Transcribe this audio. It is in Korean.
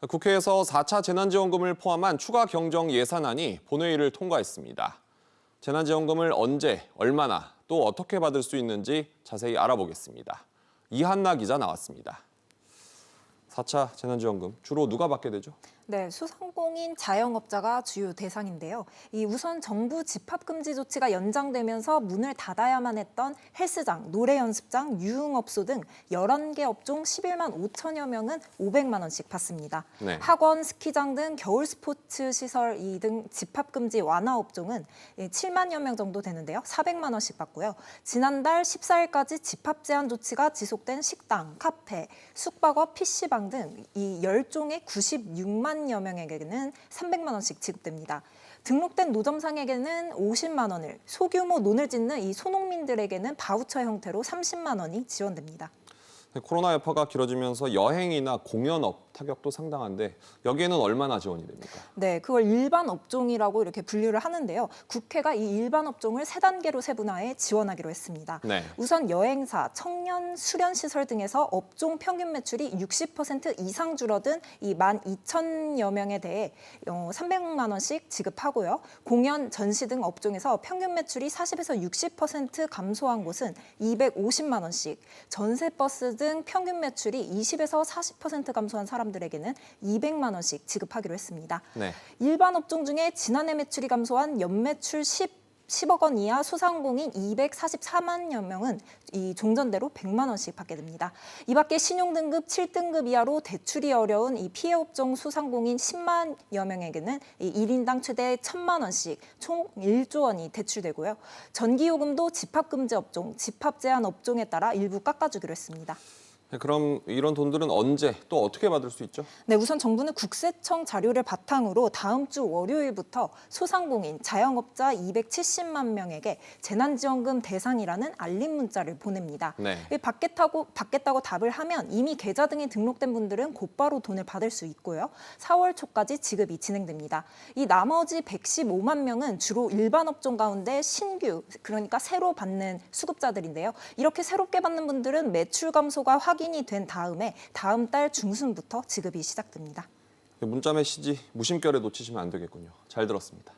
국회에서 4차 재난지원금을 포함한 추가 경정 예산안이 본회의를 통과했습니다. 재난지원금을 언제, 얼마나, 또 어떻게 받을 수 있는지 자세히 알아보겠습니다. 이한나 기자 나왔습니다. 4차 재난지원금 주로 누가 받게 되죠? 네, 소상공인 자영업자가 주요 대상인데요. 우선 정부 집합금지 조치가 연장되면서 문을 닫아야만 했던 헬스장, 노래연습장, 유흥업소 등 11개 업종 11만 5천여 명은 500만 원씩 받습니다. 네. 학원, 스키장 등 겨울 스포츠 시설 등 집합금지 완화 업종은 7만여 명 정도 되는데요. 400만 원씩 받고요. 지난달 14일까지 집합 제한 조치가 지속된 식당, 카페, 숙박업, PC방 등 이 10종의 96만여 명에게는 300만 원씩 지급됩니다. 등록된 노점상에게는 50만 원을, 소규모 논을 짓는 이 소농민들에게는 바우처 형태로 30만 원이 지원됩니다. 코로나 여파가 길어지면서 여행이나 공연업 타격도 상당한데 여기에는 얼마나 지원이 됩니까? 네, 그걸 일반 업종이라고 이렇게 분류를 하는데요. 국회가 이 일반 업종을 3단계로 세분화해 지원하기로 했습니다. 네. 우선 여행사, 청년, 수련시설 등에서 업종 평균 매출이 60% 이상 줄어든 이 12,000여 명에 대해 300만 원씩 지급하고요. 공연, 전시 등 업종에서 평균 매출이 40에서 60% 감소한 곳은 250만 원씩, 전세버스 등 평균 매출이 20에서 40% 감소한 사람들에게는 200만 원씩 지급하기로 했습니다. 네. 일반 업종 중에 지난해 매출이 감소한 연매출 10억 원 이하 소상공인 244만여 명은 이 종전대로 100만 원씩 받게 됩니다. 이 밖에 신용등급 7등급 이하로 대출이 어려운 이 피해 업종 소상공인 10만여 명에게는 이 1인당 최대 1,000만 원씩 총 1조 원이 대출되고요. 전기요금도 집합금지 업종, 집합 제한 업종에 따라 일부 깎아주기로 했습니다. 그럼 이런 돈들은 언제 또 어떻게 받을 수 있죠? 네, 우선 정부는 국세청 자료를 바탕으로 다음 주 월요일부터 소상공인, 자영업자 270만 명에게 재난지원금 대상이라는 알림 문자를 보냅니다. 네. 받겠다고 답을 하면 이미 계좌 등이 등록된 분들은 곧바로 돈을 받을 수 있고요. 4월 초까지 지급이 진행됩니다. 이 나머지 115만 명은 주로 일반 업종 가운데 신규, 그러니까 새로 받는 수급자들인데요. 이렇게 새롭게 받는 분들은 매출 감소가 확인이 된 다음에 다음 달 중순부터 지급이 시작됩니다. 문자 메시지 무심결에 놓치시면 안 되겠군요. 잘 들었습니다.